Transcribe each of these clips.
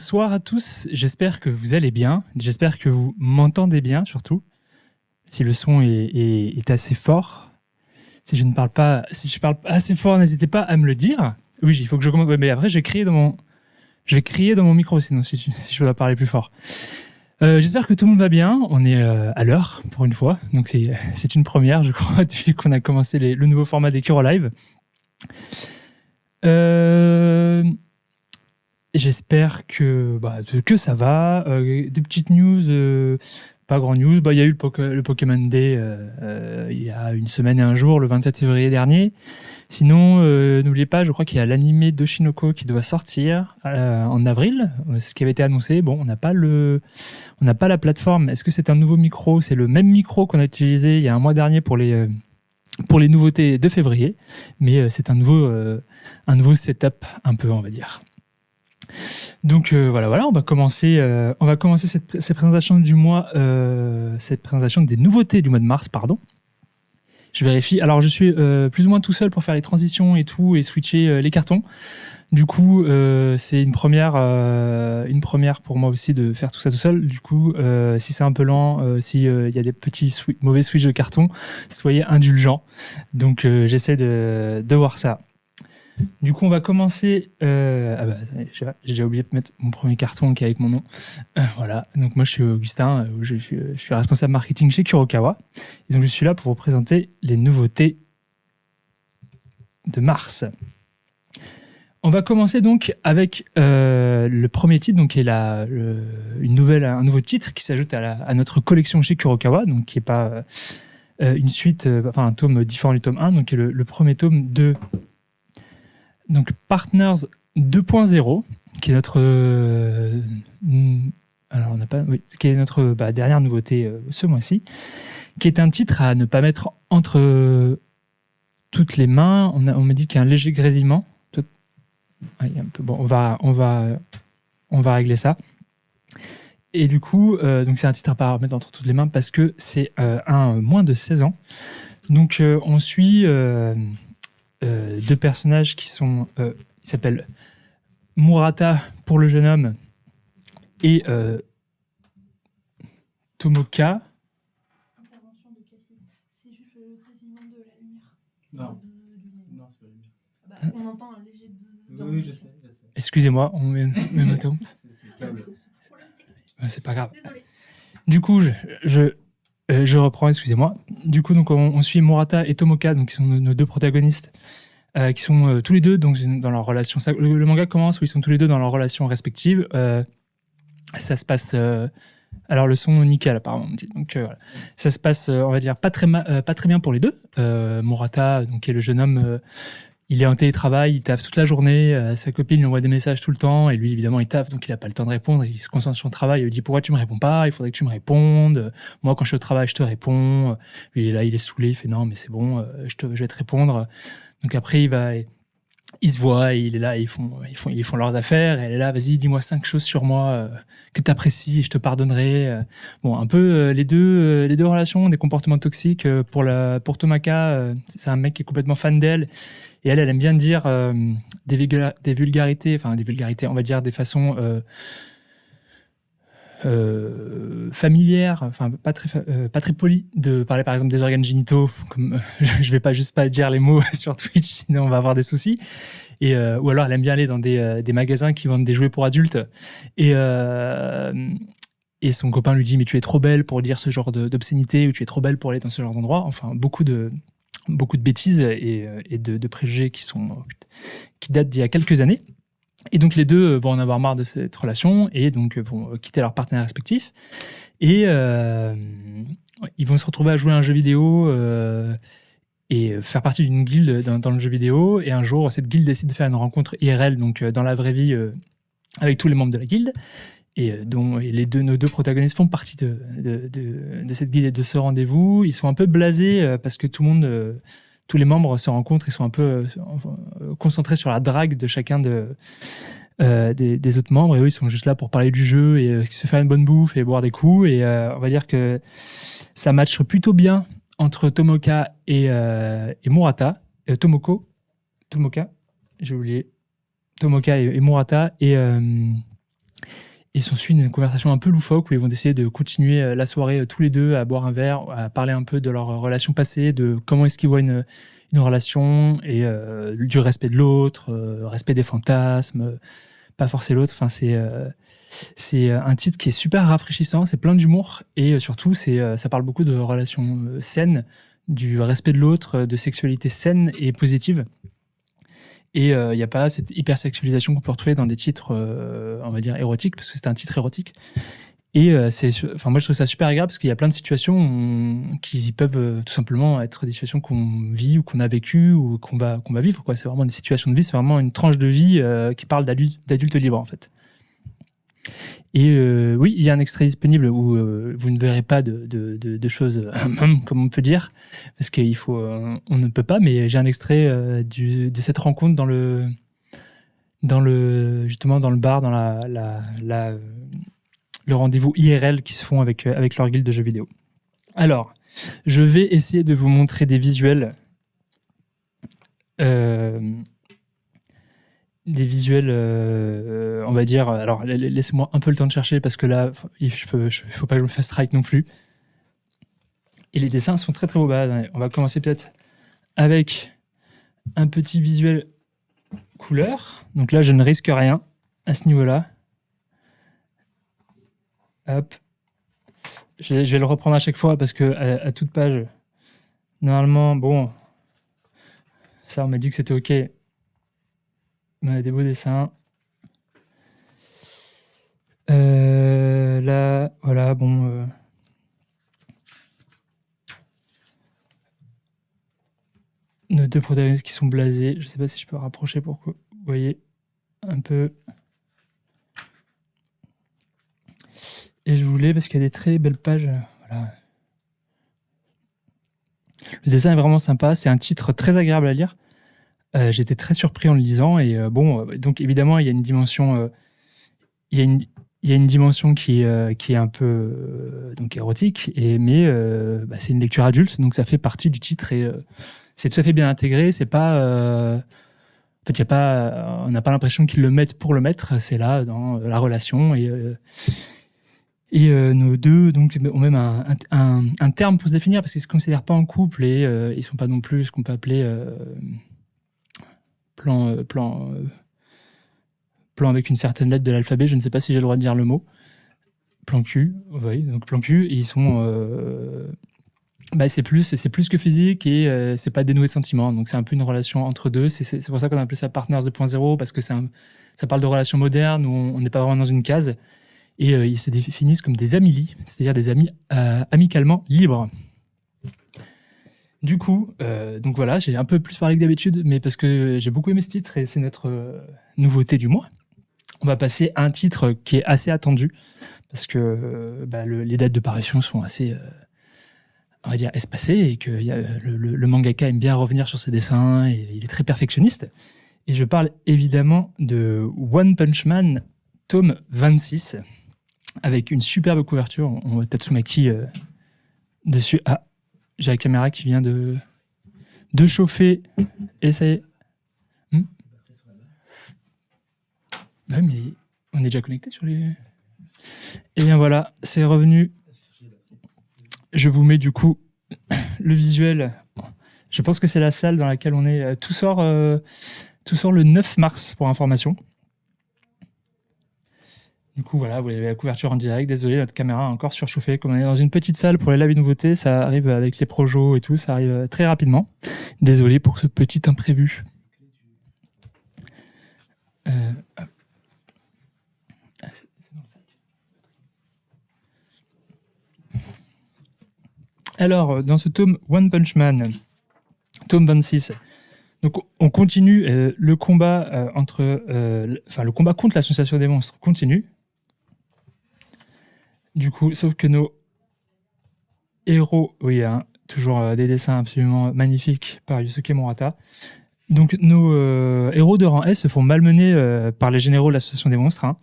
Bonsoir à tous, j'espère que vous allez bien, j'espère que vous m'entendez bien surtout, si le son est assez fort. Si je parle pas assez fort, n'hésitez pas à me le dire. Oui, il faut que je commence, ouais, mais après je vais crier dans mon micro sinon si je dois parler plus fort. J'espère que tout le monde va bien, on est à l'heure pour une fois, donc c'est une première je crois depuis qu'on a commencé le nouveau format des Curo Live. J'espère que ça va. Des petites news, pas grand news. Il y a eu le Pokémon Day il y a une semaine et un jour, le 27 février dernier. Sinon, n'oubliez pas, je crois qu'il y a l'animé d'Oshinoko qui doit sortir en avril, ce qui avait été annoncé. Bon, on n'a pas la plateforme. Est-ce que c'est un nouveau micro? C'est le même micro qu'on a utilisé il y a un mois dernier pour les nouveautés de février, mais c'est un nouveau setup un peu, on va dire. Donc voilà, on va commencer cette présentation du mois, cette présentation des nouveautés du mois de mars, pardon. Je vérifie. Alors je suis plus ou moins tout seul pour faire les transitions et tout et switcher les cartons. Du coup, c'est une première pour moi aussi de faire tout ça tout seul. Du coup, si c'est un peu lent, s'il y a des petits mauvais switches de carton, soyez indulgents. Donc j'essaie de voir ça. Du coup, on va commencer. J'ai déjà oublié de mettre mon premier carton qui est avec mon nom. Voilà. Donc moi, je suis Augustin. Je suis responsable marketing chez Kurokawa. Et donc je suis là pour vous présenter les nouveautés de mars. On va commencer donc avec le premier titre, donc qui est un nouveau titre qui s'ajoute à notre collection chez Kurokawa, donc qui n'est pas une suite, un tome différent du tome 1, donc qui est le premier tome de donc Partners 2.0, qui est notre qui est notre dernière nouveauté ce mois-ci, qui est un titre à ne pas mettre entre toutes les mains. On me dit qu'il y a un léger grésillement. Un peu, bon, on va régler ça. Et du coup, donc c'est un titre à pas mettre entre toutes les mains parce que c'est un moins de 16 ans. Donc on suit deux personnages qui s'appellent Murata pour le jeune homme et Tomoka. Intervention de Cassie. C'est juste le grésillement de la lumière. Non, c'est pas la lumière. On entend un léger buzz. Oui, je sais. Excusez-moi, on met ma tombe. C'est pas grave. Désolé. Du coup, je reprends, excusez-moi. Du coup, donc, on suit Murata et Tomoka, donc, qui sont nos deux protagonistes, qui sont tous les deux donc, dans leur relation. Le manga commence où ils sont tous les deux dans leur relation respective. Ça se passe... alors, le son nickel, apparemment. Donc, voilà. Ça se passe, on va dire, pas très bien pour les deux. Murata, donc, qui est le jeune homme... il est en télétravail, il taffe toute la journée, sa copine lui envoie des messages tout le temps, et lui, évidemment, il taffe, donc il n'a pas le temps de répondre, il se concentre sur son travail, il lui dit « Pourquoi tu ne me réponds pas? Il faudrait que tu me répondes. Moi, quand je suis au travail, je te réponds. » Lui, là, il est saoulé, il fait « Non, mais c'est bon, je vais te répondre. » Donc après, il se voit, et il est là, et ils font leurs affaires, et elle est là « Vas-y, dis-moi 5 choses sur moi que tu apprécies, et je te pardonnerai. » Bon, un peu les deux relations, des comportements toxiques. Pour Tomaka, c'est un mec qui est complètement fan d'elle, et elle aime bien dire des vulgarités, on va dire des façons familières, pas très polies, de parler par exemple des organes génitaux, comme je vais pas juste dire les mots sur Twitch, sinon on va avoir des soucis. Ou alors elle aime bien aller dans des magasins qui vendent des jouets pour adultes, et son copain lui dit « Mais tu es trop belle pour dire ce genre d'obscénité, ou tu es trop belle pour aller dans ce genre d'endroit. » Enfin, beaucoup de bêtises et de préjugés qui datent d'il y a quelques années. Et donc les deux vont en avoir marre de cette relation et donc vont quitter leurs partenaires respectifs. Et ils vont se retrouver à jouer à un jeu vidéo et faire partie d'une guilde dans le jeu vidéo. Et un jour, cette guilde décide de faire une rencontre IRL, donc dans la vraie vie, avec tous les membres de la guilde. Et nos deux protagonistes font partie de cette guilde et de ce rendez-vous. Ils sont un peu blasés parce que tous les membres se rencontrent, ils sont un peu concentrés sur la drague de chacun des autres membres, et eux ils sont juste là pour parler du jeu et se faire une bonne bouffe et boire des coups, et on va dire que ça matche plutôt bien entre Tomoka et Murata. Tomoka, j'ai oublié. Tomoka et Murata, et Et s'ensuit une conversation un peu loufoque où ils vont essayer de continuer la soirée tous les deux à boire un verre, à parler un peu de leur relation passée, de comment est-ce qu'ils voient une relation et du respect de l'autre, respect des fantasmes, pas forcer l'autre. Enfin, c'est un titre qui est super rafraîchissant, c'est plein d'humour et surtout ça parle beaucoup de relations saines, du respect de l'autre, de sexualité saine et positive. Et il n'y a pas cette hypersexualisation qu'on peut retrouver dans des titres, on va dire, érotiques, parce que c'est un titre érotique. Et moi, je trouve ça super agréable parce qu'il y a plein de situations qui peuvent tout simplement être des situations qu'on vit ou qu'on a vécues ou qu'on va vivre, quoi. C'est vraiment des situations de vie, c'est vraiment une tranche de vie qui parle d'adulte libre, en fait. Et oui, il y a un extrait disponible où vous ne verrez pas de choses comme on peut dire, parce qu'il faut, on ne peut pas. Mais j'ai un extrait de cette rencontre justement dans le bar, dans le rendez-vous IRL qui se font avec leur guilde de jeux vidéo. Alors, je vais essayer de vous montrer des visuels. Des visuels, on va dire. Alors, laissez-moi un peu le temps de chercher parce que là, il faut pas que je me fasse strike non plus. Et les dessins sont très très beaux. Bah, on va commencer peut-être avec un petit visuel couleur. Donc là, je ne risque rien à ce niveau-là. Hop. Je vais le reprendre à chaque fois parce que à toute page, normalement, bon, ça, on m'a dit que c'était OK. On a des beaux dessins. Là, voilà, bon. Nos deux protagonistes qui sont blasés. Je sais pas si je peux rapprocher pour que vous voyez un peu. Et je voulais, parce qu'il y a des très belles pages. Voilà. Le dessin est vraiment sympa. C'est un titre très agréable à lire. J'étais très surpris en le lisant. Et donc évidemment, il y a une dimension. Il y a une dimension qui est un peu donc érotique, mais c'est une lecture adulte, donc ça fait partie du titre et c'est tout à fait bien intégré. C'est pas, en fait, on n'a pas l'impression qu'ils le mettent pour le mettre. C'est là dans la relation et nos deux donc ont même un terme pour se définir parce qu'ils se considèrent pas en couple et ils sont pas non plus ce qu'on peut appeler plan avec une certaine lettre de l'alphabet, je ne sais pas si j'ai le droit de dire le mot. Plan cul, oui, donc plan cul, et ils sont... c'est plus que physique et c'est pas dénoué de sentiments, donc c'est un peu une relation entre deux. C'est pour ça qu'on a appelé ça Partners 2.0, parce que ça parle de relations modernes où on n'est pas vraiment dans une case, et ils se définissent comme des amili, c'est-à-dire des amis amicalement libres. Du coup, donc voilà, j'ai un peu plus parlé que d'habitude, mais parce que j'ai beaucoup aimé ce titre et c'est notre nouveauté du mois. On va passer à un titre qui est assez attendu, parce que les dates de parution sont assez, on va dire, espacées, et que le mangaka aime bien revenir sur ses dessins, et il est très perfectionniste. Et je parle évidemment de One Punch Man, tome 26, avec une superbe couverture. On voit Tatsumaki dessus. Ah, j'ai la caméra qui vient de chauffer, et ça y est. Ouais, mais on est déjà connecté sur les... Et bien voilà, c'est revenu. Je vous mets du coup le visuel. Je pense que c'est la salle dans laquelle on est. Tout sort le 9 mars pour information. Du coup, voilà, vous avez la couverture en direct. Désolé, notre caméra a encore surchauffé. Comme on est dans une petite salle pour les lives nouveautés, ça arrive avec les projos et tout, ça arrive très rapidement. Désolé pour ce petit imprévu. Alors, dans ce tome One Punch Man, tome 26, donc on continue le combat le combat contre l'association des monstres continue. Du coup, sauf que nos héros, oui, hein, toujours des dessins absolument magnifiques par Yusuke Murata. Donc nos héros de rang S se font malmener par les généraux de l'association des monstres. Hein.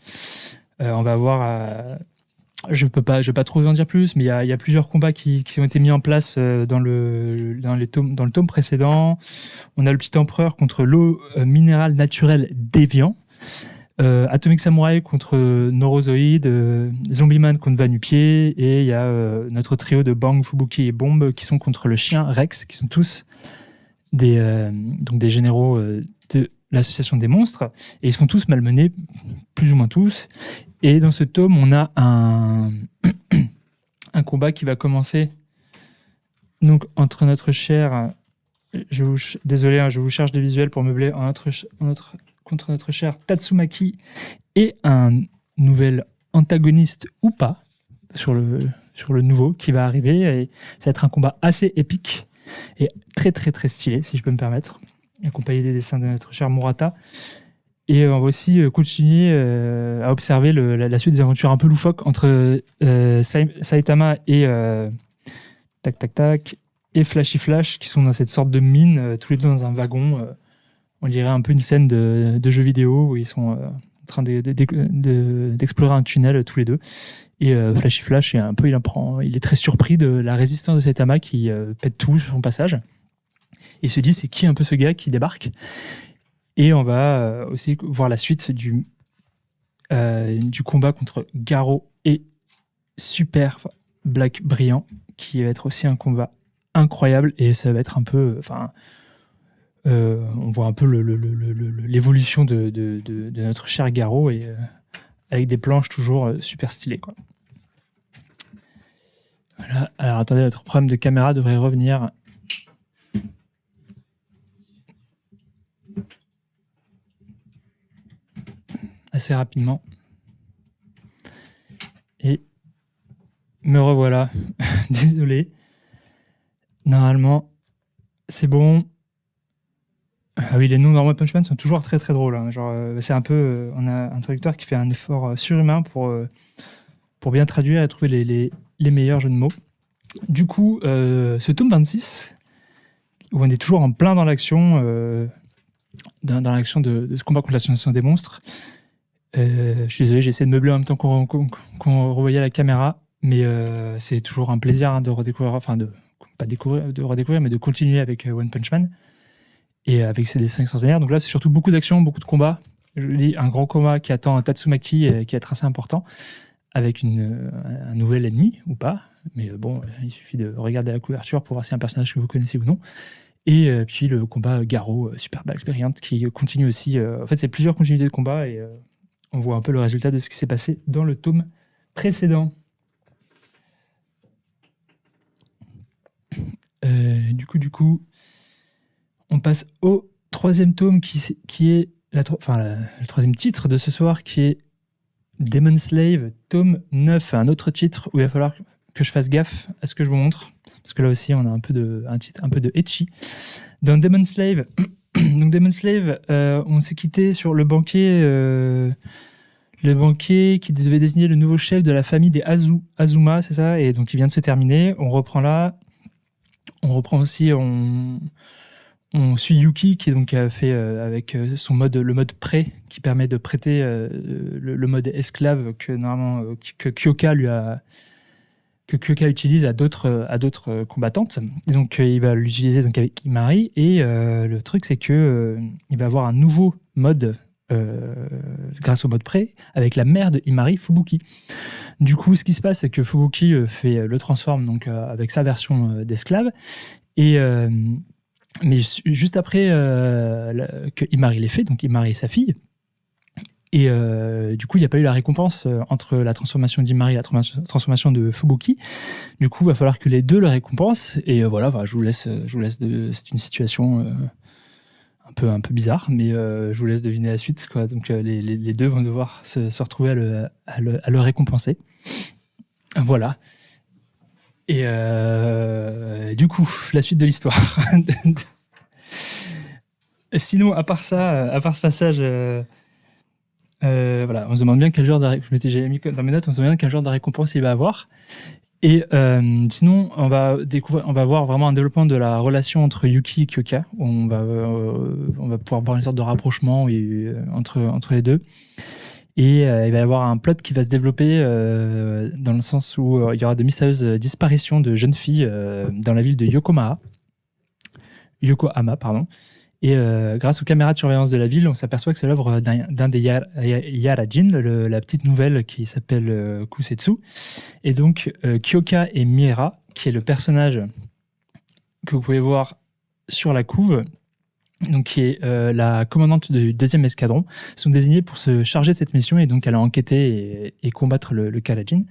On va voir... Je vais pas trop vous en dire plus, mais il y a plusieurs combats qui ont été mis en place dans le tome précédent. On a le petit empereur contre l'eau minérale naturelle déviant. Atomic Samurai contre Norozoid, Zombieman contre Vanupier, et il y a notre trio de Bang, Fubuki et Bomb qui sont contre le chien Rex, qui sont tous donc des généraux de l'association des monstres, et ils se font tous malmenés, plus ou moins tous. Et dans ce tome, on a un combat qui va commencer donc entre notre cher... Désolé, hein, je vous cherche des visuels pour meubler contre notre cher Tatsumaki et un nouvel antagoniste ou pas sur le nouveau qui va arriver. Et ça va être un combat assez épique et très très très stylé, si je peux me permettre, accompagné des dessins de notre cher Murata. Et on va aussi continuer à observer la suite des aventures un peu loufoques entre Saitama et tac tac tac et Flashy Flash, qui sont dans cette sorte de mine, tous les deux dans un wagon. On dirait un peu une scène de jeu vidéo où ils sont en train d'explorer un tunnel tous les deux. Et Flashy Flash, il est très surpris de la résistance de Saitama qui pète tout sur son passage. Il se dit, c'est qui un peu ce gars qui débarque? Et on va aussi voir la suite du combat contre Garo et Super Black Brillant, qui va être aussi un combat incroyable, et ça va être un peu... on voit un peu l'évolution de notre cher Garo, et avec des planches toujours super stylées, quoi. Voilà. Alors attendez, notre problème de caméra devrait revenir. Assez rapidement. Et me revoilà. Désolé. Normalement, c'est bon. Ah oui, les noms dans One Punch Man sont toujours très très drôles, hein. Genre, c'est un peu... on a un traducteur qui fait un effort surhumain pour bien traduire et trouver les meilleurs jeux de mots. Du coup, ce tome 26, où on est toujours en plein dans l'action, dans l'action de ce combat contre l'association des monstres. Je suis désolé, j'ai essayé de meubler en même temps qu'on revoyait la caméra, mais c'est toujours un plaisir, hein, de redécouvrir, enfin de redécouvrir, mais de continuer avec One Punch Man et avec ses dessins extraordinaires. Donc là, c'est surtout beaucoup d'action, beaucoup de combats. Je lis un grand combat qui attend un Tatsumaki, qui va être assez important, avec un nouvel ennemi ou pas. Mais bon, il suffit de regarder la couverture pour voir si c'est un personnage que vous connaissez ou non. Et puis le combat Garo, Super Black Brilliant, qui continue aussi. En fait, c'est plusieurs continuités de combat, et on voit un peu le résultat de ce qui s'est passé dans le tome précédent. Du coup, on passe au troisième tome qui est le troisième titre de ce soir, qui est Demon Slave, tome 9, un autre titre où il va falloir que je fasse gaffe à ce que je vous montre, parce que là aussi on a un titre un peu de ecchi. Dans Demon Slave, donc Demon Slave, on s'est quitté sur le banquet qui devait désigner le nouveau chef de la famille des Azuma, c'est ça, et donc il vient de se terminer. On reprend là. On reprend aussi, on suit Yuki, qui donc a fait avec le mode prêt, qui permet de prêter le mode esclave que normalement que Kyoka utilise à d'autres combattantes. Et donc il va l'utiliser donc avec Imari, et le truc c'est que il va avoir un nouveau mode grâce au mode prêt avec la mère de Imari, Fubuki. Du coup, ce qui se passe, c'est que Fubuki le transforme donc avec sa version d'esclave, et mais juste après que Imari l'ait fait, donc Imari est sa fille, et du coup il n'y a pas eu la récompense entre la transformation d'Imari et la transformation de Fubuki. Du coup il va falloir que les deux le récompensent, et voilà, je vous laisse c'est une situation un peu bizarre, mais je vous laisse deviner la suite, quoi. Donc les deux vont devoir se retrouver à le récompenser. Voilà. Et du coup, la suite de l'histoire. Sinon, à part ce passage, voilà, on se demande bien quel genre j'avais mis dans mes notes, on se demande bien quel genre de récompense il va avoir. Et sinon, on va voir vraiment un développement de la relation entre Yuki et Kyoka. On va pouvoir voir une sorte de rapprochement entre les deux. Et il va y avoir un plot qui va se développer dans le sens où il y aura de mystérieuses disparitions de jeunes filles dans la ville de Yokohama, pardon. Et grâce aux caméras de surveillance de la ville, on s'aperçoit que c'est l'œuvre d'un des Yarajin, la petite nouvelle qui s'appelle Kusetsu. Et donc, Kyoka et Miera, qui est le personnage que vous pouvez voir sur la couve, donc qui est la commandante du 2e escadron, sont désignés pour se charger de cette mission et donc aller enquêter et combattre le Kalajin.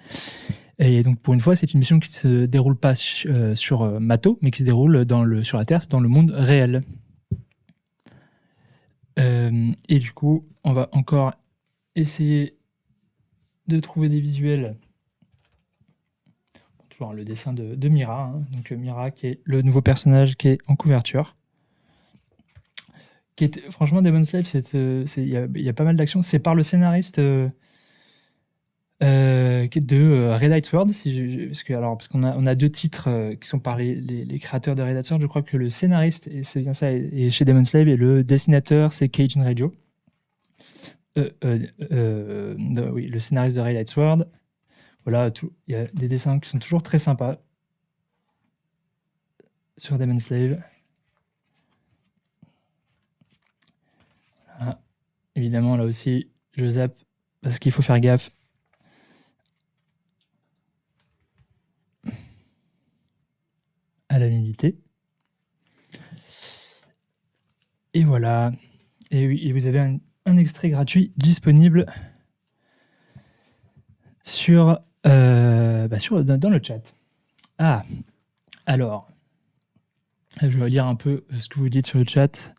Et donc pour une fois, c'est une mission qui ne se déroule pas sur Mato, mais qui se déroule sur la Terre, dans le monde réel. Et du coup, on va encore essayer de trouver des visuels. Toujours le dessin de Mira, hein. Donc Mira qui est le nouveau personnage qui est en couverture. Franchement, Demon Slayer, il y a pas mal d'actions. C'est par le scénariste de Red Light Sword, parce qu'on a 2 titres qui sont par les créateurs de Red Light Sword. Je crois que le scénariste, et c'est bien ça, est chez Demon Slayer, et le dessinateur, c'est Keijin Radio. Oui, le scénariste de Red Light Sword. Voilà, il y a des dessins qui sont toujours très sympas sur Demon Slayer. Voilà. Évidemment, là aussi, je zappe parce qu'il faut faire gaffe. À la nudité. Et voilà. Et vous avez un extrait gratuit disponible dans le chat. Ah, alors, je vais lire un peu ce que vous dites sur le chat.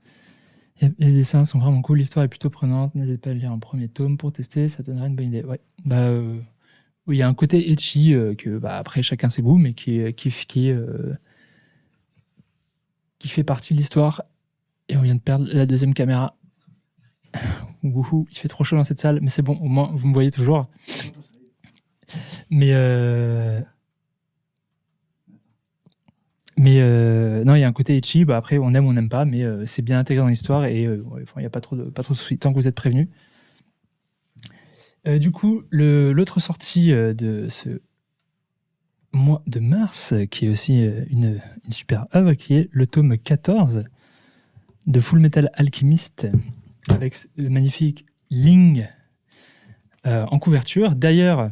Les dessins sont vraiment cool, l'histoire est plutôt prenante. N'hésitez pas à lire un premier tome pour tester, ça donnerait une bonne idée. Ouais. Oui, il y a un côté ecchi que après chacun ses goûts, mais qui fait partie de l'histoire. Et on vient de perdre la 2e caméra. Wouhou, il fait trop chaud dans cette salle, mais c'est bon, au moins vous me voyez toujours. Mais non, il y a un côté ecchi. Après, on aime ou on n'aime pas, mais c'est bien intégré dans l'histoire et il n'y a pas trop de soucis tant que vous êtes prévenus. Du coup, l'autre sortie de ce mois de mars, qui est aussi une super œuvre, qui est le tome 14 de Full Metal Alchemist, avec le magnifique Ling en couverture. D'ailleurs,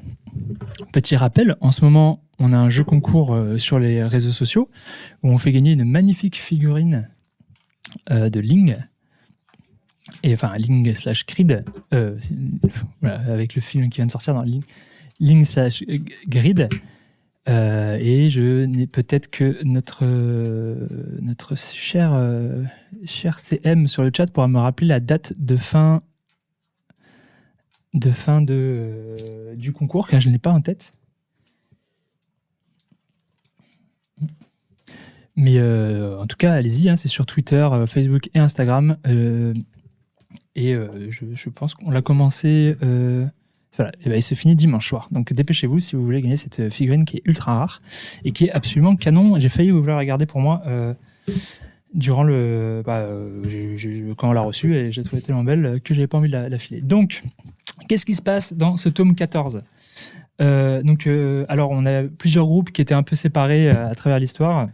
petit rappel, en ce moment, on a un jeu concours sur les réseaux sociaux où on fait gagner une magnifique figurine de Ling, Ling/Grid, voilà, avec le film qui vient de sortir dans Ling/Grid. Et je n'ai peut-être que notre cher CM sur le chat pourra me rappeler la date de fin du concours, car je ne l'ai pas en tête. Mais en tout cas, allez-y, hein, c'est sur Twitter, Facebook et Instagram. Je pense qu'on l'a commencé... Voilà, et il se finit dimanche soir. Donc dépêchez-vous si vous voulez gagner cette figurine qui est ultra rare et qui est absolument canon. J'ai failli vous la regarder pour moi durant quand on l'a reçue, et j'ai trouvé tellement belle que j'avais pas envie de la filer. Donc, qu'est-ce qui se passe dans ce tome 14 ? Alors, on a plusieurs groupes qui étaient un peu séparés à travers l'histoire.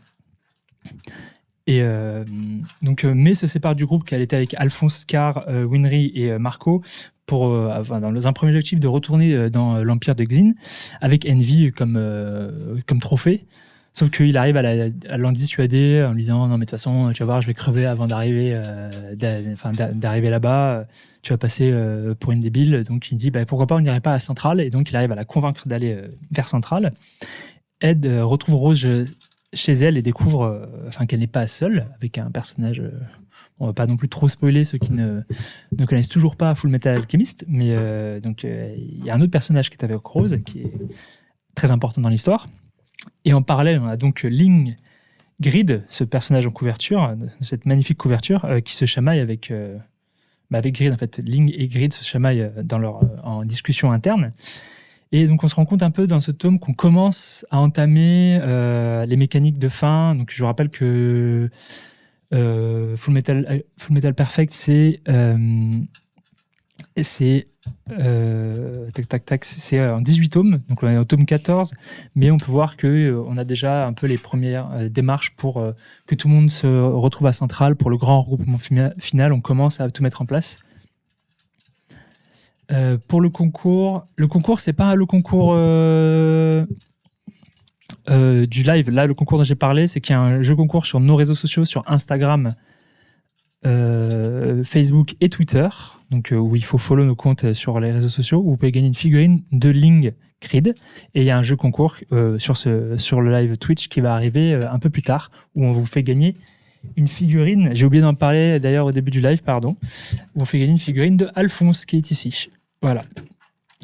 Et mais se sépare du groupe qui était avec Alphonse, Scar, Winry et Marco dans un premier objectif de retourner dans l'Empire de Xin avec Envy comme trophée. Sauf qu'il arrive à l'en dissuader en lui disant non mais de toute façon tu vas voir, je vais crever avant d'arriver là-bas, tu vas passer pour une débile. Donc il dit pourquoi pas on n'irait pas à Centrale, et donc il arrive à la convaincre d'aller vers Centrale. Ed retrouve Rose chez elle et découvre qu'elle n'est pas seule avec un personnage. On va pas non plus trop spoiler ceux qui ne connaissent toujours pas Full Metal Alchemist, mais il y a un autre personnage qui est avec Rose qui est très important dans l'histoire. Et en parallèle, on a donc Ling Grid, ce personnage en couverture, cette magnifique couverture, qui se chamaille avec Grid. En fait, Ling et Grid se chamaillent en discussion interne. Et donc, on se rend compte un peu dans ce tome qu'on commence à entamer les mécaniques de fin. Donc, je vous rappelle que Full Metal Perfect, c'est C'est c'est en 18 tomes, donc on est au tome 14, mais on peut voir que on a déjà un peu les premières démarches pour que tout le monde se retrouve à Centrale pour le grand regroupement final. On commence à tout mettre en place. Pour le concours, c'est pas le concours du live. Là, le concours dont j'ai parlé, c'est qu'il y a un jeu concours sur nos réseaux sociaux, sur Instagram, Facebook et Twitter, donc où il faut follow nos comptes sur les réseaux sociaux, où vous pouvez gagner une figurine de Ling Creed, et il y a un jeu concours sur le live Twitch qui va arriver un peu plus tard, où on vous fait gagner une figurine, j'ai oublié d'en parler d'ailleurs au début du live, pardon, où on fait gagner une figurine de Alphonse qui est ici, voilà,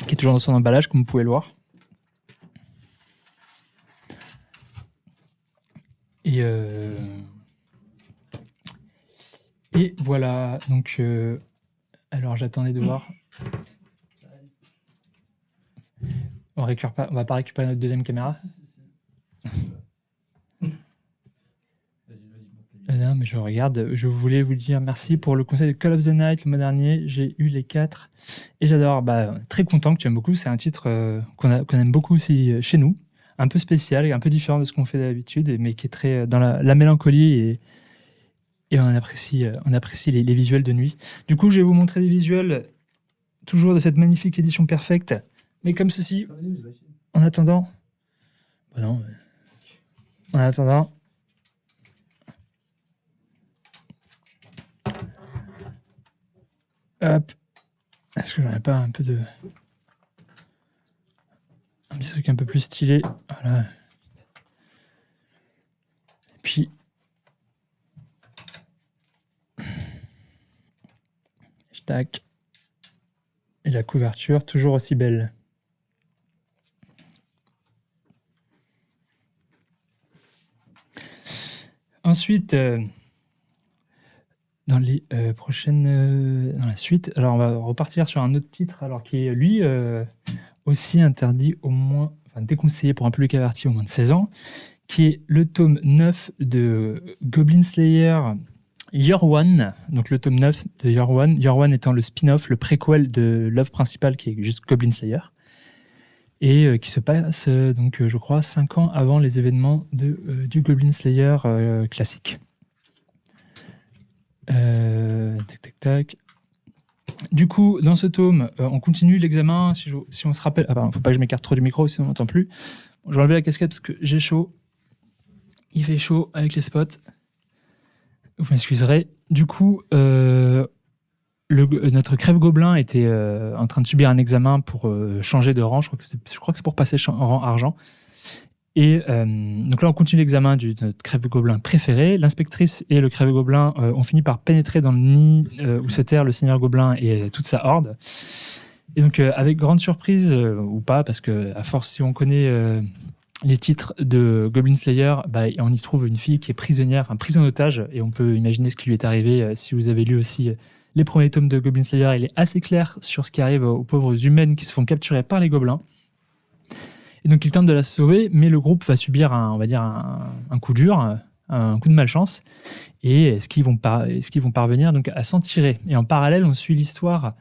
qui est toujours dans son emballage comme vous pouvez le voir. Et voilà, donc alors j'attendais de voir. On va pas récupérer notre deuxième caméra. Non, mais je regarde. Je voulais vous dire merci pour le conseil de Call of the Night le mois dernier. J'ai eu les 4 et j'adore. Très content que tu aimes beaucoup. C'est un titre qu'on aime beaucoup aussi chez nous. Un peu spécial et un peu différent de ce qu'on fait d'habitude, mais qui est très dans la mélancolie et on apprécie les visuels de nuit. Du coup, je vais vous montrer des visuels toujours de cette magnifique édition perfecte, mais comme ceci. En attendant. Non. En attendant. Hop. Est-ce que j'en ai pas un peu de. Un petit truc un peu plus stylé. Voilà. Et puis. Tac. Et la couverture, toujours aussi belle. Ensuite, dans les prochaines. Dans la suite, alors on va repartir sur un autre titre, alors qui est lui aussi interdit au moins. Enfin, déconseillé pour un public averti au moins de 16 ans, qui est le tome 9 de Goblin Slayer Year One, donc le tome 9 de Year One étant le spin-off, le préquel de l'œuvre principale qui est juste Goblin Slayer, et qui se passe, donc, je crois, 5 ans avant les événements du Goblin Slayer classique. Tac. Du coup, dans ce tome, on continue l'examen, si on se rappelle... Ah pardon, faut pas que je m'écarte trop du micro, sinon on n'entend plus. Je vais enlever la casquette parce que j'ai chaud. Il fait chaud avec les spots. Vous m'excuserez. Du coup, notre crève-gobelin était en train de subir un examen pour changer de rang. Je crois que c'est pour passer en rang argent. Et donc là, on continue l'examen de notre crève-gobelin préféré. L'inspectrice et le crève-gobelin ont fini par pénétrer dans le nid où se terre le seigneur gobelin et toute sa horde. Et donc, avec grande surprise, ou pas, parce que à force, si on connaît les titres de Goblin Slayer, on y trouve une fille qui est prisonnière, enfin prise en otage, et on peut imaginer ce qui lui est arrivé. Si vous avez lu aussi les premiers tomes de Goblin Slayer, il est assez clair sur ce qui arrive aux pauvres humaines qui se font capturer par les gobelins. Et donc il tente de la sauver, mais le groupe va subir un coup dur, un coup de malchance. Et est-ce qu'ils vont parvenir donc à s'en tirer? Et en parallèle, on suit l'histoire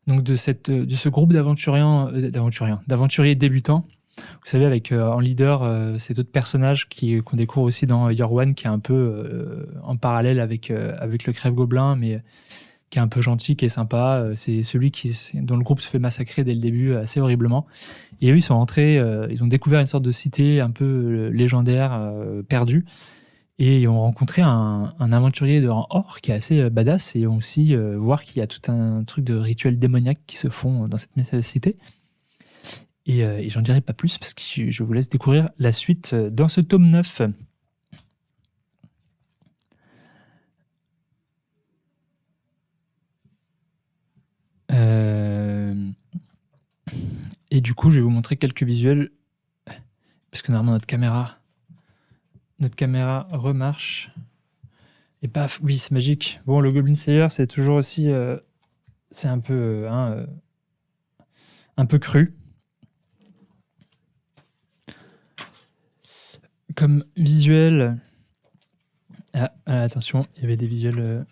donc de ce groupe d'aventuriers débutants. Vous savez, avec en leader cet autre personnage qu'on découvre aussi dans Year One, qui est un peu en parallèle avec le Crève-Gobelin, mais qui est un peu gentil, qui est sympa. C'est celui dont le groupe se fait massacrer dès le début assez horriblement. Et eux, ils sont rentrés, ils ont découvert une sorte de cité un peu légendaire, perdue. Et ils ont rencontré un aventurier de rang or qui est assez badass. Et ils ont aussi voir qu'il y a tout un truc de rituels démoniaques qui se font dans cette cité. Et j'en dirai pas plus parce que je vous laisse découvrir la suite dans ce tome 9. Et du coup, je vais vous montrer quelques visuels parce que normalement notre caméra remarche. Et paf, oui, c'est magique. Bon, le Goblin Slayer, c'est toujours aussi... c'est un peu cru. Comme visuel... attention, il y avait des visuels...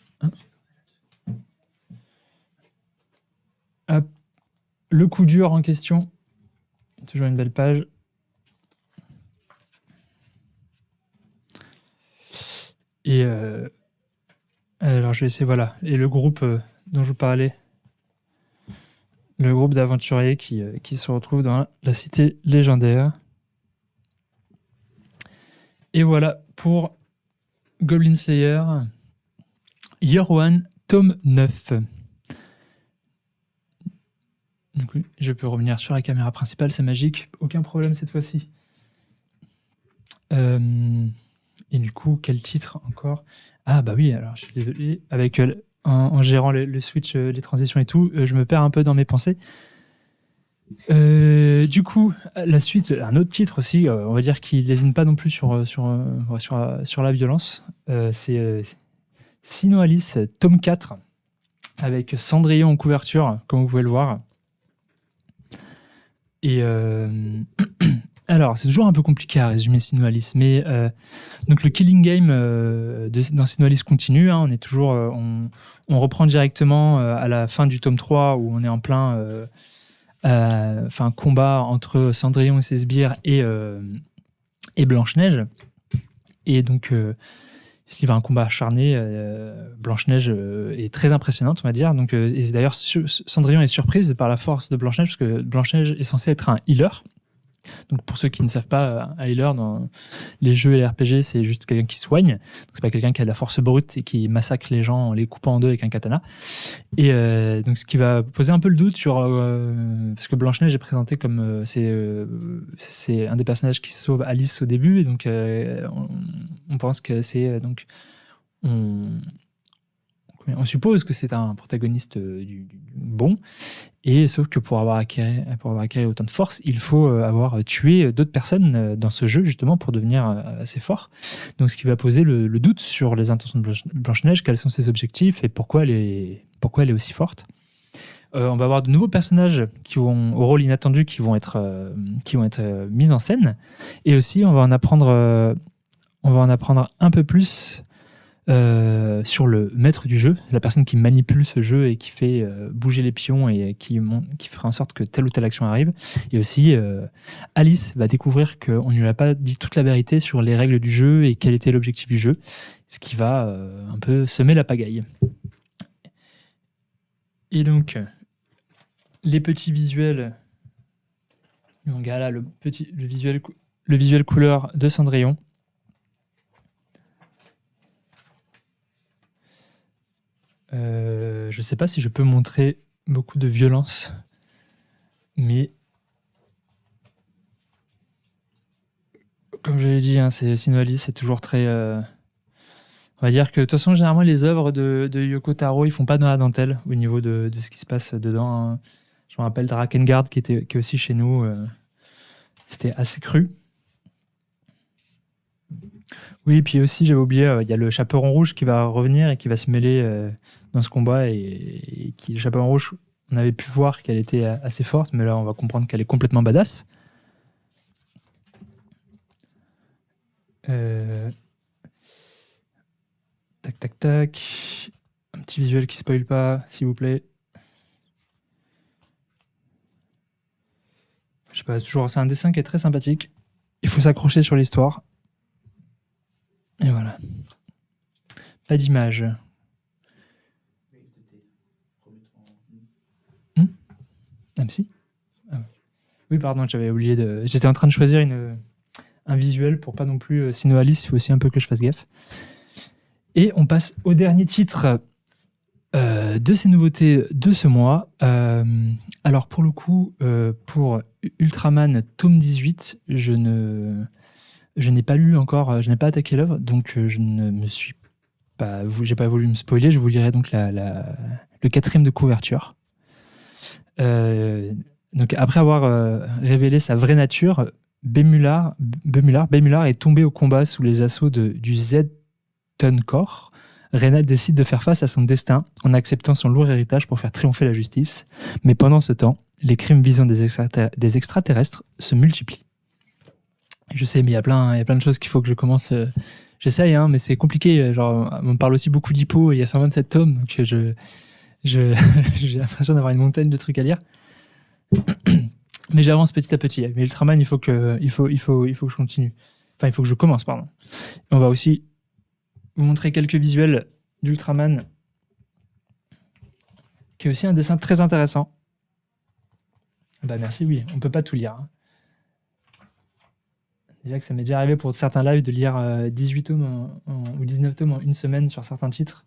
le coup dur en question. Toujours une belle page. Et alors je vais essayer, voilà. Et le groupe dont je vous parlais, le groupe d'aventuriers qui se retrouve dans la cité légendaire. Et voilà pour Goblin Slayer, Year One, tome 9. Donc, je peux revenir sur la caméra principale, c'est magique, aucun problème cette fois-ci. Et du coup, quel titre encore? Ah bah oui, alors je suis désolé, avec en gérant le switch, les transitions et tout, je me perds un peu dans mes pensées. Du coup, la suite, un autre titre aussi, on va dire qu'il lésine pas non plus sur la violence. C'est Sinnoh Alice, tome 4, avec Cendrillon en couverture, comme vous pouvez le voir. Et alors, c'est toujours un peu compliqué à résumer Sinnoh Alice, mais donc le killing game dans Sinnoh Alice continue. Hein, on est toujours, on reprend directement à la fin du tome 3 où on est en plein combat entre Cendrillon et ses sbires et Blanche-Neige. Et donc, il va un combat acharné. Blanche-Neige est très impressionnante, on va dire. Donc, et d'ailleurs, Cendrillon est surprise par la force de Blanche-Neige, parce que Blanche-Neige est censée être un healer. Donc, pour ceux qui ne savent pas, un healer dans les jeux et les RPG, c'est juste quelqu'un qui soigne. Donc, c'est pas quelqu'un qui a de la force brute et qui massacre les gens en les coupant en deux avec un katana. Et donc, ce qui va poser un peu le doute sur, parce que Blanche-Neige est présentée comme c'est un des personnages qui sauve Alice au début, et donc on pense que c'est donc on suppose que c'est un protagoniste du bon, et sauf que pour avoir acquis autant de force, il faut avoir tué d'autres personnes dans ce jeu, justement, pour devenir assez fort. Donc, ce qui va poser le doute sur les intentions de Blanche-Neige, quels sont ses objectifs et pourquoi elle est aussi forte. On va avoir de nouveaux personnages qui vont, au rôle inattendu, qui vont être mis en scène, et aussi on va en apprendre un peu plus sur le maître du jeu, la personne qui manipule ce jeu et qui fait bouger les pions et qui fera en sorte que telle ou telle action arrive. Et aussi, Alice va découvrir qu'on ne lui a pas dit toute la vérité sur les règles du jeu et quel était l'objectif du jeu, ce qui va un peu semer la pagaille. Et donc, les petits visuels. Donc là, le visuel couleur de Cendrillon. Je sais pas si je peux montrer beaucoup de violence, mais comme je l'ai dit, hein, Sinnoh Alice, c'est toujours très... On va dire que de toute façon, généralement, les œuvres de Yoko Taro, ils font pas dans la dentelle au niveau de ce qui se passe dedans. Hein. Je me rappelle Drakengard qui est aussi chez nous. C'était assez cru. Oui, puis aussi, j'avais oublié, il y a le Chaperon Rouge qui va revenir et qui va se mêler dans ce combat. Et le Chaperon Rouge, on avait pu voir qu'elle était assez forte, mais là, on va comprendre qu'elle est complètement badass. Tac, tac, tac. Un petit visuel qui spoil pas, s'il vous plaît. Je sais pas, toujours, c'est un dessin qui est très sympathique. Il faut s'accrocher sur l'histoire. Et voilà. Pas d'image. Ah mais si. Ah, oui, pardon, j'avais oublié de... J'étais en train de choisir un visuel pour pas non plus Sinnoh Alice, il faut aussi un peu que je fasse gaffe. Et on passe au dernier titre de ces nouveautés de ce mois. Alors pour le coup, pour Ultraman tome 18, je n'ai pas lu encore, je n'ai pas attaqué l'œuvre, donc je ne me suis pas, j'ai pas voulu me spoiler. Je vous lirai donc le 4e de couverture. Donc après avoir révélé sa vraie nature, Bémulard est tombé au combat sous les assauts du Z-Ton-Corps. Rena décide de faire face à son destin en acceptant son lourd héritage pour faire triompher la justice. Mais pendant ce temps, les crimes visant des extraterrestres se multiplient. Je sais, mais il y a plein de choses qu'il faut que je commence. J'essaye, hein, mais c'est compliqué. Genre, on parle aussi beaucoup d'Hippo, il y a 127 tomes, donc j'ai l'impression d'avoir une montagne de trucs à lire. Mais j'avance petit à petit. Mais Ultraman, il faut que je continue. Enfin, il faut que je commence, pardon. Et on va aussi vous montrer quelques visuels d'Ultraman, qui est aussi un dessin très intéressant. Bah merci, oui, on peut pas tout lire. Hein. Déjà que ça m'est déjà arrivé pour certains lives de lire 18 tomes ou 19 tomes en une semaine sur certains titres,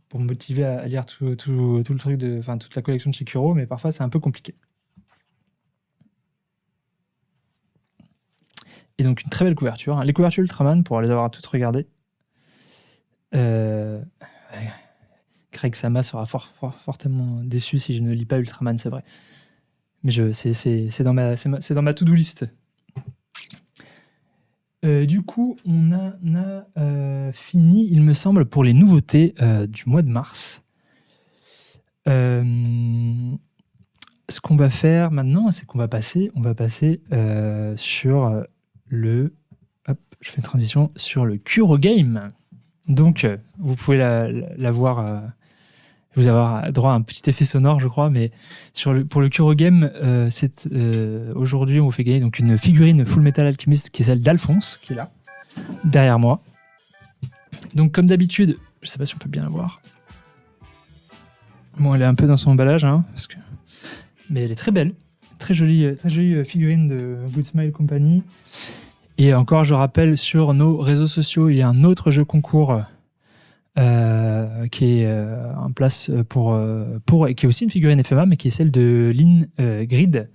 pour me motiver à lire tout le truc, toute la collection de chez Kuro, mais parfois c'est un peu compliqué. Et donc une très belle couverture. Hein. Les couvertures Ultraman, pour les avoir toutes regardées, Craig Sama sera fortement déçu si je ne lis pas Ultraman, c'est vrai. Mais c'est dans ma to-do list. Du coup, on a fini, il me semble, pour les nouveautés du mois de mars. Ce qu'on va faire maintenant, c'est qu'on va passer sur le... Hop, je fais une transition sur le Kuro Game. Donc, vous pouvez la voir... vous avoir droit à un petit effet sonore, je crois, mais pour le Kuro Game, aujourd'hui, on vous fait gagner donc une figurine Full Metal Alchemist qui est celle d'Alphonse, qui est là, derrière moi. Donc, comme d'habitude, je sais pas si on peut bien la voir. Bon, elle est un peu dans son emballage, hein, mais elle est très belle. Très jolie figurine de Good Smile Company. Et encore, je rappelle, sur nos réseaux sociaux, il y a un autre jeu concours qui est en place et qui est aussi une figurine FMA, mais qui est celle de Lynn Grid.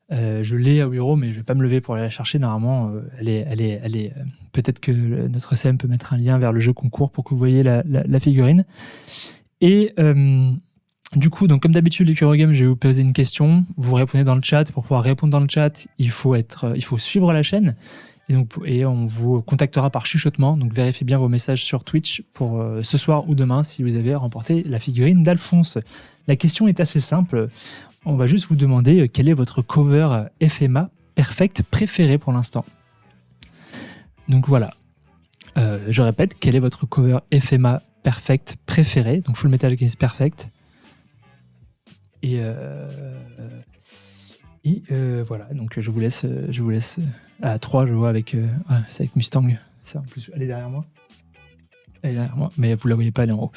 Je l'ai à 8 €, mais je vais pas me lever pour aller la chercher. Normalement, elle est peut-être que notre CM peut mettre un lien vers le jeu concours pour que vous voyez la figurine. Et du coup, donc comme d'habitude, les Kuro Games, je vais vous poser une question. Vous répondez dans le chat. Pour pouvoir répondre dans le chat, il faut suivre la chaîne. Et on vous contactera par chuchotement. Donc vérifiez bien vos messages sur Twitch pour ce soir ou demain si vous avez remporté la figurine d'Alphonse. La question est assez simple. On va juste vous demander quel est votre cover FMA Perfect préféré pour l'instant. Donc voilà. Je répète, quel est votre cover FMA Perfect préféré? Donc Full Metal Alchemist Perfect. Et voilà, donc je vous laisse à 3, je vois, c'est avec Mustang. Ça, en plus, elle est derrière moi. Mais vous la voyez pas, elle est en haut.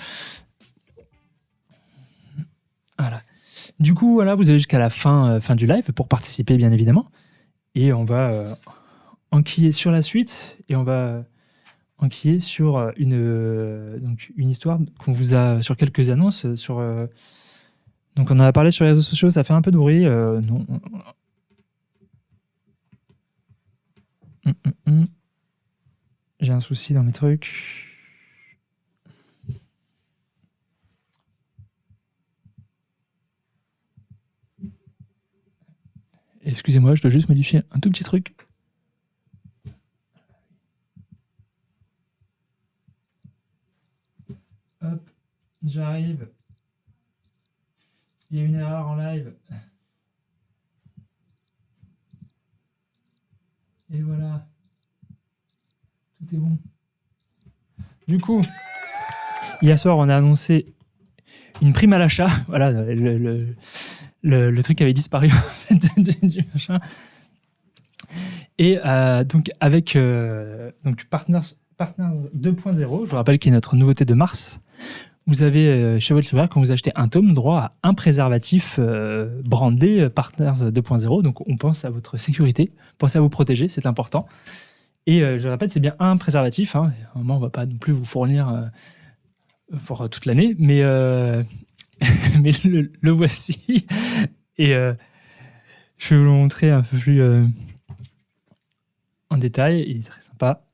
Voilà. Du coup, voilà, vous avez jusqu'à la fin du live pour participer, bien évidemment. Et on va enquiller sur la suite. Et on va enquiller sur une histoire qu'on vous a sur quelques annonces. Donc, on en a parlé sur les réseaux sociaux, ça fait un peu de bruit. Non. J'ai un souci dans mes trucs. Excusez-moi, je dois juste modifier un tout petit truc. Hop, j'arrive. Il y a une erreur en live. Et voilà. Tout est bon. Du coup, hier soir, on a annoncé une prime à l'achat. Voilà, le truc avait disparu du machin. Et donc, avec Partners 2.0, je vous rappelle qu'il est notre nouveauté de mars. Vous avez chez Weltware, quand vous achetez un tome, droit à un préservatif brandé Partners 2.0. Donc, on pense à votre sécurité, pensez à vous protéger, c'est important. Et je répète, c'est bien un préservatif. Hein. À un moment, on ne va pas non plus vous fournir pour toute l'année, mais mais le voici. Et je vais vous le montrer un peu plus en détail. Il est très sympa.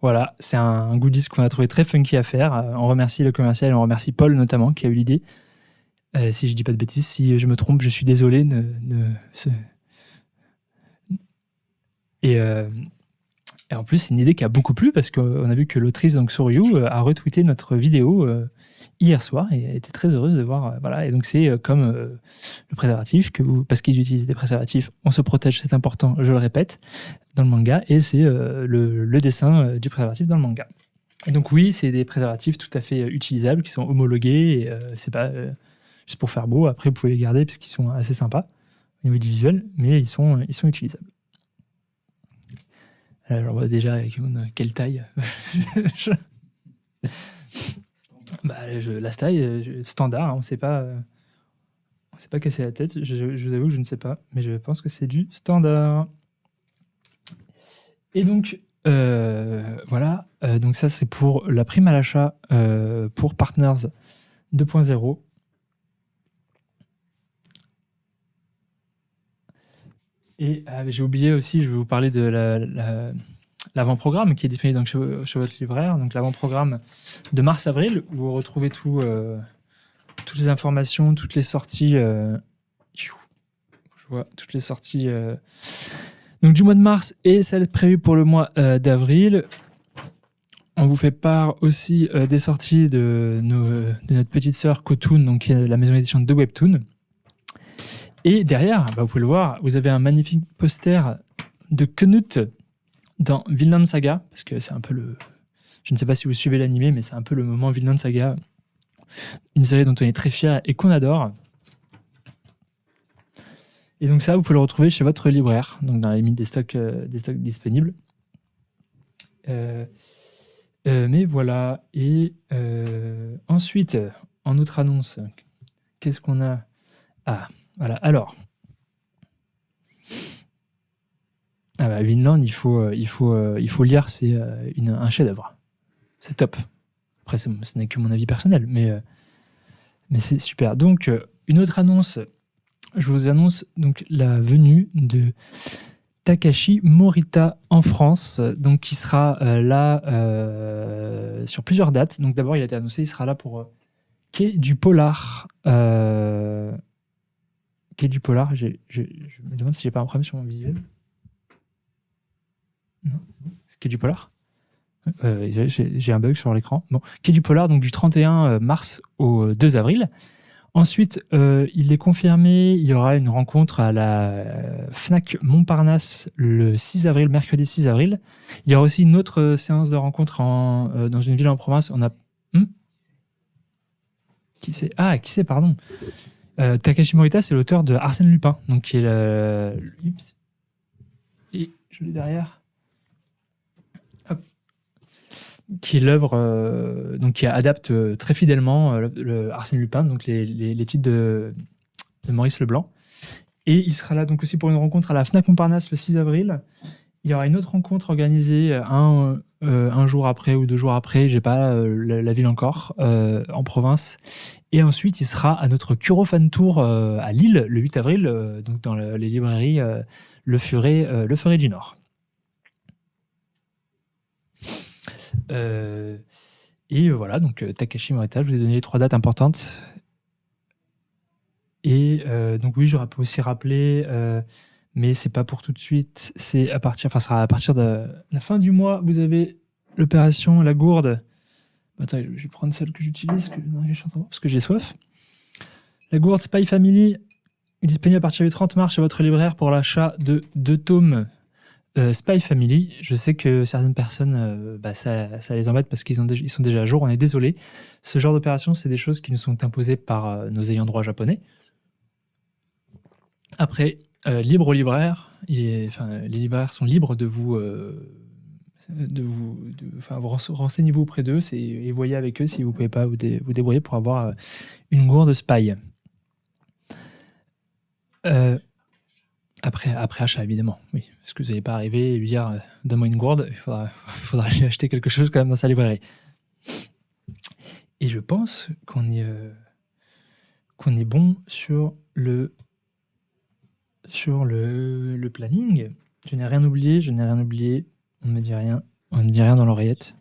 Voilà, c'est un goodies qu'on a trouvé très funky à faire. On remercie le commercial, on remercie Paul notamment qui a eu l'idée. Si je dis pas de bêtises, si je me trompe, je suis désolé. Et en plus, c'est une idée qui a beaucoup plu parce qu'on a vu que l'autrice, donc Soryu, a retweeté notre vidéo hier soir et a été très heureuse de voir. Voilà. Et donc, c'est comme le préservatif, parce qu'ils utilisent des préservatifs, on se protège, c'est important, je le répète, dans le manga. Et c'est le dessin du préservatif dans le manga. Et donc, oui, c'est des préservatifs tout à fait utilisables qui sont homologués. Et, c'est pas juste pour faire beau. Après, vous pouvez les garder parce qu'ils sont assez sympas au niveau du visuel, mais ils sont utilisables. Alors, on voit déjà avec quelle taille. La taille standard, hein, on ne s'est pas cassé la tête. Je vous avoue que je ne sais pas, mais je pense que c'est du standard. Et donc, voilà. Donc ça, c'est pour la prime à l'achat pour Partners 2.0. Et j'ai oublié aussi, je vais vous parler de l'avant-programme qui est disponible donc chez votre libraire. Donc l'avant-programme de mars-avril, où vous retrouvez toutes les informations, toutes les sorties. Je vois toutes les sorties donc du mois de mars et celles prévues pour le mois d'avril. On vous fait part aussi des sorties de notre petite sœur Kotoon, donc qui est la maison d'édition de Webtoon. Et derrière, vous pouvez le voir, vous avez un magnifique poster de Knut dans Vinland Saga, parce que c'est un peu je ne sais pas si vous suivez l'animé, mais c'est un peu le moment Vinland Saga, une série dont on est très fier et qu'on adore. Et donc ça, vous pouvez le retrouver chez votre libraire, donc dans la limite des stocks disponibles. Mais voilà. Et ensuite, en autre annonce, qu'est-ce qu'on a ? Ah, voilà. Alors, Vinland, il faut lire, c'est un chef-d'œuvre. C'est top. Après, ce n'est que mon avis personnel, mais c'est super. Donc, une autre annonce. Je vous annonce donc la venue de Takashi Morita en France, donc qui sera là sur plusieurs dates. Donc d'abord, il a été annoncé, il sera là pour Quai du Polar. Quai du Polar, je me demande si j'ai pas un problème sur mon visuel. Non, c'est Quai du Polar. J'ai un bug sur l'écran. Bon, Quai du Polar, donc du 31 mars au 2 avril. Ensuite, il est confirmé, il y aura une rencontre à la Fnac Montparnasse le 6 avril, mercredi 6 avril. Il y aura aussi une autre séance de rencontre dans une ville en province. On a... Qui c'est, pardon. Takashi Morita, c'est l'auteur de Arsène Lupin, donc qui est et je l'ai derrière. Qui est l'œuvre donc qui adapte très fidèlement le Arsène Lupin, donc les titres de Maurice Leblanc. Et il sera là donc aussi pour une rencontre à la Fnac Montparnasse le 6 avril. Il y aura une autre rencontre organisée un jour après ou 2 jours après, j'ai pas la ville encore, en province. Et ensuite, il sera à notre Kuro Fan Tour à Lille le 8 avril, donc dans les librairies Le Furet du Nord. Et voilà, donc Takashi Morita, je vous ai donné les 3 dates importantes. Et donc oui, j'aurais pu aussi rappeler, mais c'est pas pour tout de suite. Ça sera à partir de la fin du mois. Vous avez l'opération La Gourde. Attends, je vais prendre celle que j'utilise parce que j'ai soif. La Gourde Spy Family est disponible à partir du 30 mars chez votre libraire pour l'achat de 2 tomes. Spy Family, je sais que certaines personnes, ça les embête parce qu'ils sont déjà à jour, on est désolé. Ce genre d'opération, c'est des choses qui nous sont imposées par nos ayants droit japonais. Après, libre aux libraires, les libraires sont libres de vous renseignez-vous auprès d'eux et voyez avec eux si vous ne pouvez pas vous débrouiller pour avoir une gourde Spy. Après achat, évidemment, oui. Parce que vous n'allez pas arriver et lui dire donne-moi une gourde, il faudra lui acheter quelque chose quand même dans sa librairie. Et je pense qu'on est bon sur le planning. Je n'ai rien oublié. On ne me dit rien dans l'oreillette.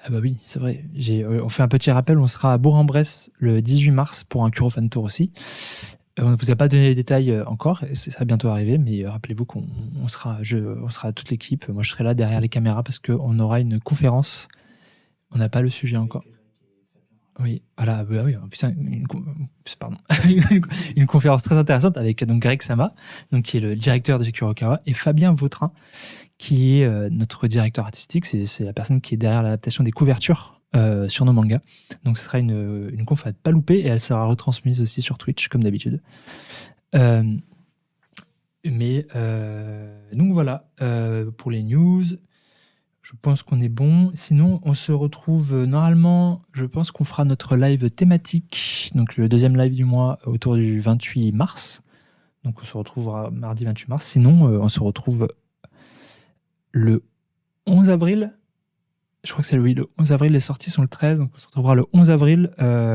Ah bah oui, c'est vrai. On fait un petit rappel, on sera à Bourg-en-Bresse le 18 mars pour un Kuro Fan Tour aussi. On ne vous a pas donné les détails encore, et ça va bientôt arriver, mais rappelez-vous qu'on sera toute l'équipe. Moi, je serai là derrière les caméras parce qu'on aura une conférence. On n'a pas le sujet encore. Oui, voilà, putain, une conférence très intéressante avec donc Greg Sama, donc qui est le directeur de Kurokawa, et Fabien Vautrin, qui est notre directeur artistique. C'est la personne qui est derrière l'adaptation des couvertures sur nos mangas. Donc, ce sera une conf à ne pas louper et elle sera retransmise aussi sur Twitch, comme d'habitude. Donc voilà, pour les news, je pense qu'on est bon. Sinon, on se retrouve normalement, je pense qu'on fera notre live thématique, donc le deuxième live du mois autour du 28 mars. Donc on se retrouvera mardi 28 mars. Sinon, on se retrouve le 11 avril. Je crois que c'est le 11 avril, les sorties sont le 13, donc on se retrouvera le 11 avril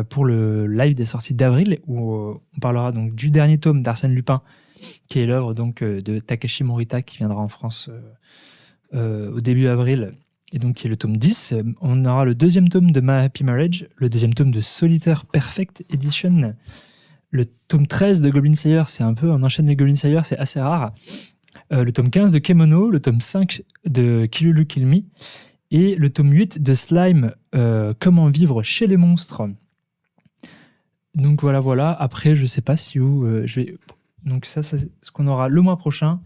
pour le live des sorties d'avril, où on parlera donc du dernier tome d'Arsène Lupin, qui est l'œuvre donc de Takashi Morita, qui viendra en France au début avril, et donc qui est le tome 10. On aura le deuxième tome de My Happy Marriage, le deuxième tome de Solitaire Perfect Edition, le tome 13 de Goblin Slayer, c'est un peu, on enchaîne les Goblin Slayer, c'est assez rare, le tome 15 de Kemono, le tome 5 de Kilulu Kill Me, et le tome 8 de Slime, Comment vivre chez les monstres. Donc voilà. Après, je sais pas si je vais... Donc ça, c'est ce qu'on aura le mois prochain.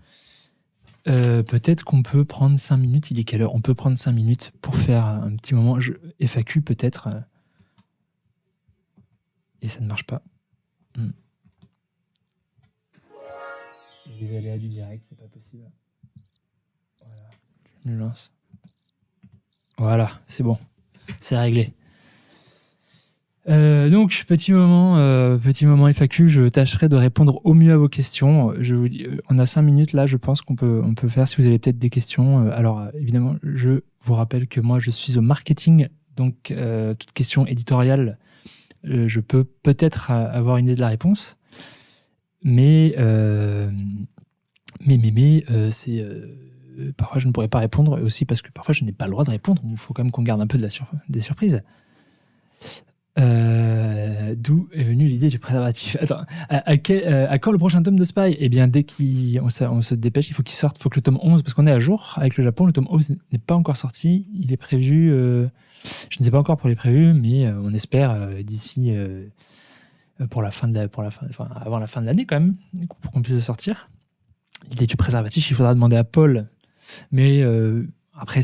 Peut-être qu'on peut prendre 5 minutes. Il est quelle heure? On peut prendre 5 minutes pour faire un petit moment FAQ peut-être. Et ça ne marche pas. Les aléas du direct, c'est pas possible. Voilà. Je me lance. Voilà, c'est bon. C'est réglé. Donc, petit moment FAQ, je tâcherai de répondre au mieux à vos questions. On a 5 minutes là, je pense qu'on peut faire si vous avez peut-être des questions. Alors, évidemment, je vous rappelle que moi, je suis au marketing, donc toute question éditoriale, je peux peut-être avoir une idée de la réponse. Mais c'est... parfois, je ne pourrais pas répondre, aussi parce que parfois, je n'ai pas le droit de répondre. Il faut quand même qu'on garde un peu des surprises. D'où est venue l'idée du préservatif? Attends, à quand le prochain tome de Spy? Eh bien, dès qu'on se dépêche, il faut qu'il sorte, il faut que le tome 11, parce qu'on est à jour avec le Japon, le tome 11 n'est pas encore sorti, il est prévu, je ne sais pas encore pour les prévus, mais on espère d'ici avant la fin de l'année quand même, pour qu'on puisse le sortir. L'idée du préservatif, il faudra demander à Paul, mais après,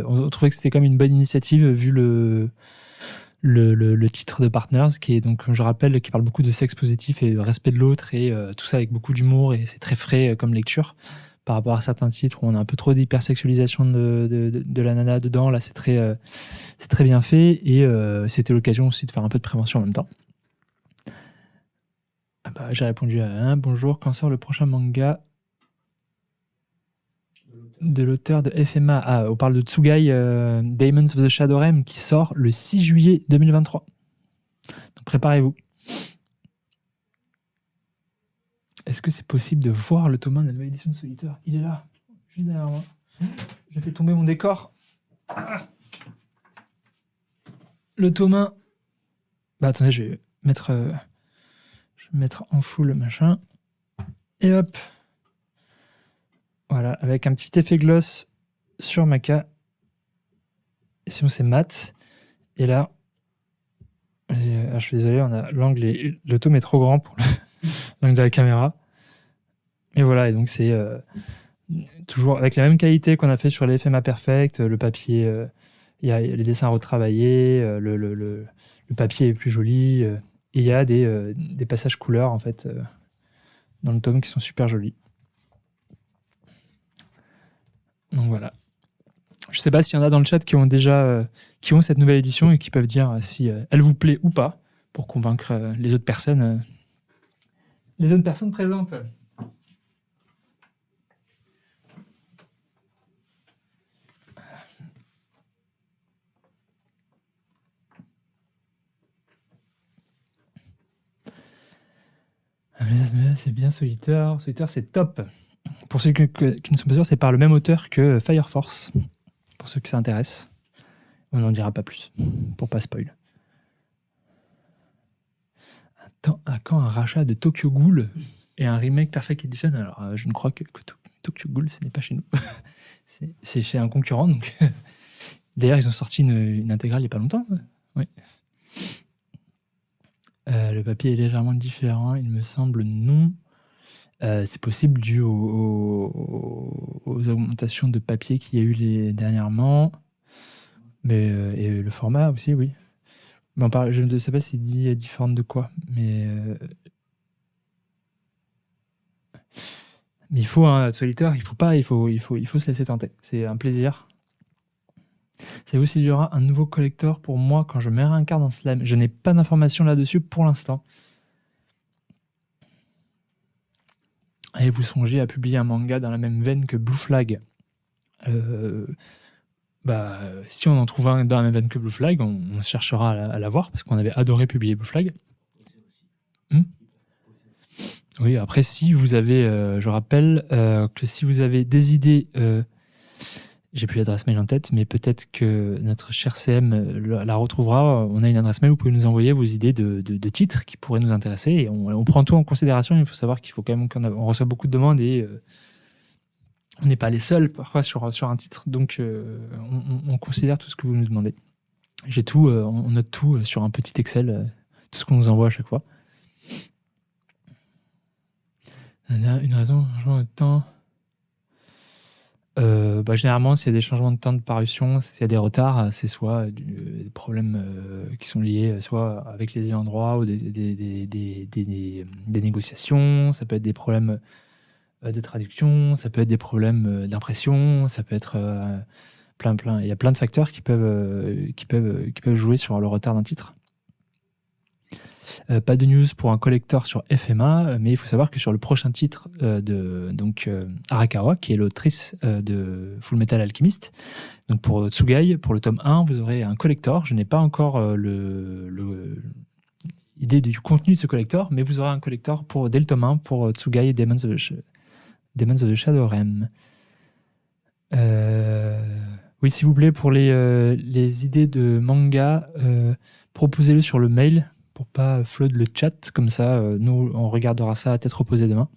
on trouvait que c'était quand même une bonne initiative vu le titre de Partners, qui est donc, comme je rappelle, qui parle beaucoup de sexe positif et de respect de l'autre, et tout ça avec beaucoup d'humour, et c'est très frais comme lecture par rapport à certains titres où on a un peu trop d'hypersexualisation de la nana dedans. Là, c'est très bien fait, et c'était l'occasion aussi de faire un peu de prévention en même temps. J'ai répondu à un bonjour. Quand sort le prochain manga de l'auteur de FMA? On parle de Tsugai, Demons of the Shadow Realm, qui sort le 6 juillet 2023. Donc préparez-vous. Est-ce que c'est possible de voir le tome 1 de la nouvelle édition de Solitaire? Il est là, juste derrière moi. J'ai fait tomber mon décor. Le tome 1. Attendez, je vais mettre en full machin. Et hop. Voilà, avec un petit effet gloss sur Maca. Et sinon, c'est mat. Et là, je suis désolé, on a l'angle, le tome est trop grand pour l'angle de la caméra. Et voilà, et donc c'est toujours avec la même qualité qu'on a fait sur les FMA Perfect. Le papier, il y a les dessins retravaillés, le papier est plus joli. Et il y a des passages couleurs, en fait, dans le tome qui sont super jolis. Donc voilà. Je ne sais pas s'il y en a dans le chat qui ont cette nouvelle édition et qui peuvent dire si elle vous plaît ou pas, pour convaincre les autres personnes présentes. C'est bien Solitaire. Solitaire, c'est top. Pour ceux qui ne sont pas sûrs, c'est par le même auteur que Fire Force. Pour ceux qui s'intéressent. On n'en dira pas plus, pour pas spoil. À quand un rachat de Tokyo Ghoul et un remake Perfect Edition? Alors, je ne crois que Tokyo Ghoul, ce n'est pas chez nous. c'est chez un concurrent. Donc d'ailleurs, ils ont sorti une intégrale il n'y a pas longtemps. Oui. Le papier est légèrement différent, il me semble, non. C'est possible dû aux augmentations de papier qu'il y a eu dernièrement. et le format aussi, oui. Mais je ne sais pas s'il dit différente de quoi, mais il faut, hein, Solitaire, il faut se laisser tenter. C'est un plaisir. Savez-vous s'il y aura un nouveau collector pour moi quand je me réincarne en slime? Je n'ai pas d'informations là-dessus pour l'instant. Et vous songez à publier un manga dans la même veine que Blue Flag? Si on en trouve un dans la même veine que Blue Flag, on cherchera à l'avoir parce qu'on avait adoré publier Blue Flag. Oui, après, si vous avez, je rappelle que si vous avez des idées, j'ai plus l'adresse mail en tête, mais peut-être que notre cher CM la retrouvera. On a une adresse mail, vous pouvez nous envoyer vos idées de titres qui pourraient nous intéresser et on prend tout en considération. Il faut savoir qu'il faut quand même qu'on reçoit beaucoup de demandes et on n'est pas les seuls parfois sur un titre, donc on considère tout ce que vous nous demandez. J'ai tout, on note tout sur un petit Excel, tout ce qu'on nous envoie à chaque fois. Il y a une raison, changement de temps. Généralement, s'il y a des changements de temps de parution, s'il y a des retards, c'est soit des problèmes qui sont liés soit avec les ayants droit ou des négociations, ça peut être des problèmes de traduction, ça peut être des problèmes d'impression, ça peut être plein. Il y a plein de facteurs qui peuvent jouer sur le retard d'un titre. Pas de news pour un collector sur FMA, mais il faut savoir que sur le prochain titre de Arakawa, qui est l'autrice de Full Metal Alchemist, donc pour Tsugai, pour le tome 1, vous aurez un collector. Je n'ai pas encore l'idée du contenu de ce collector, mais vous aurez un collector dès le tome 1 pour Tsugai et Demons of the Shadow Realm. Oui, s'il vous plaît, pour les idées de manga, proposez-le sur le mail pour pas flood le chat, comme ça, nous, on regardera ça à tête reposée demain.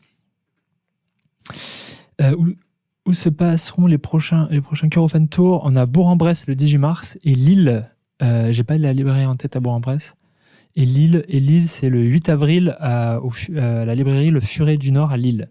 Où se passeront les prochains Kurofan Tour? On a Bourg-en-Bresse le 18 mars et Lille, j'ai pas la librairie en tête à Bourg-en-Bresse, et Lille, c'est le 8 avril à la librairie Le Furet du Nord à Lille.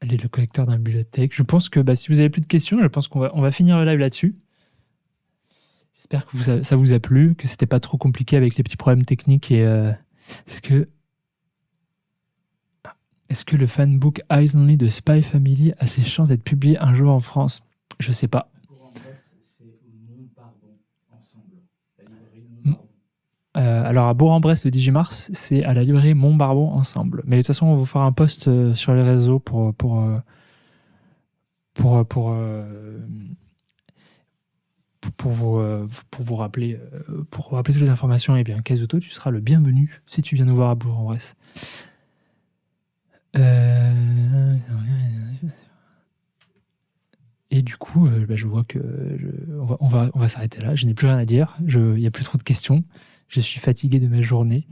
Allez, le collecteur dans la bibliothèque. Je pense que si vous avez plus de questions, je pense qu'on va finir le live là-dessus. J'espère que ça vous a plu, que c'était pas trop compliqué avec les petits problèmes techniques. Et est-ce que le fanbook Eyes Only de Spy Family a ses chances d'être publié un jour en France? Je sais pas. Alors à Bourg-en-Bresse le 18 mars, c'est à la librairie Montbarbon Ensemble. Mais de toute façon, on va vous faire un post sur les réseaux pour vous rappeler toutes les informations. Et bien, Kazuto, tu seras le bienvenu si tu viens nous voir à Bourg-en-Bresse. Et du coup, je vois que on va s'arrêter là. Je n'ai plus rien à dire. Il n'y a plus trop de questions. Je suis fatigué de ma journée.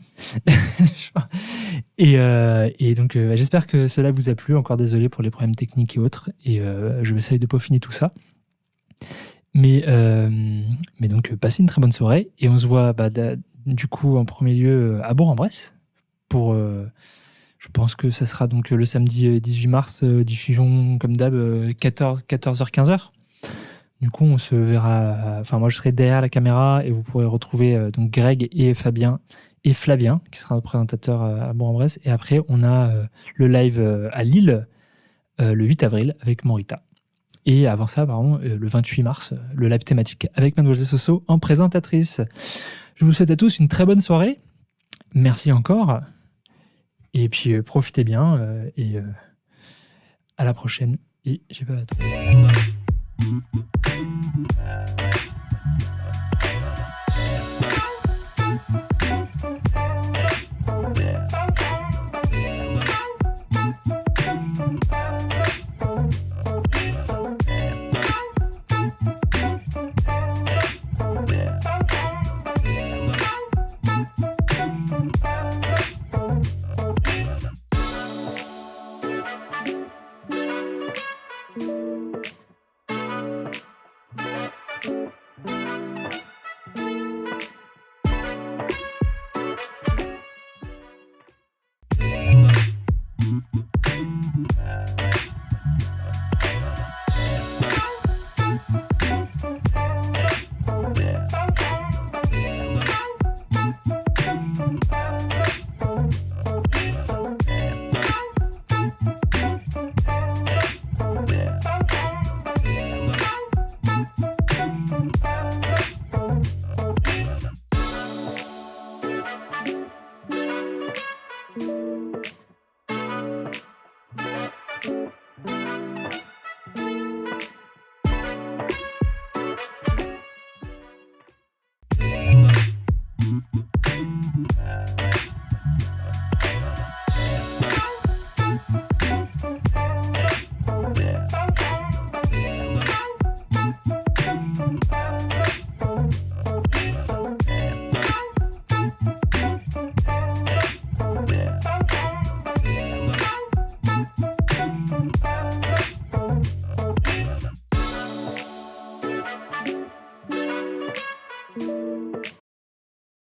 et donc, j'espère que cela vous a plu. Encore désolé pour les problèmes techniques et autres. Et je vais essayer de peaufiner tout ça. Mais donc, passez une très bonne soirée. Et on se voit du coup en premier lieu à Bourg-en-Bresse. Je pense que ça sera donc le samedi 18 mars, diffusion comme d'hab, 14h, 15h. Du coup, on se verra. Moi, je serai derrière la caméra et vous pourrez retrouver donc Greg et Fabien et Flavien, qui sera notre présentateur à Bourg-en-Bresse. Et après, on a le live à Lille le 8 avril avec Morita. Et avant ça, le 28 mars, le live thématique avec Mademoiselle Soso en présentatrice. Je vous souhaite à tous une très bonne soirée. Merci encore. Et puis, profitez bien. Et à la prochaine. Et j'ai pas trop.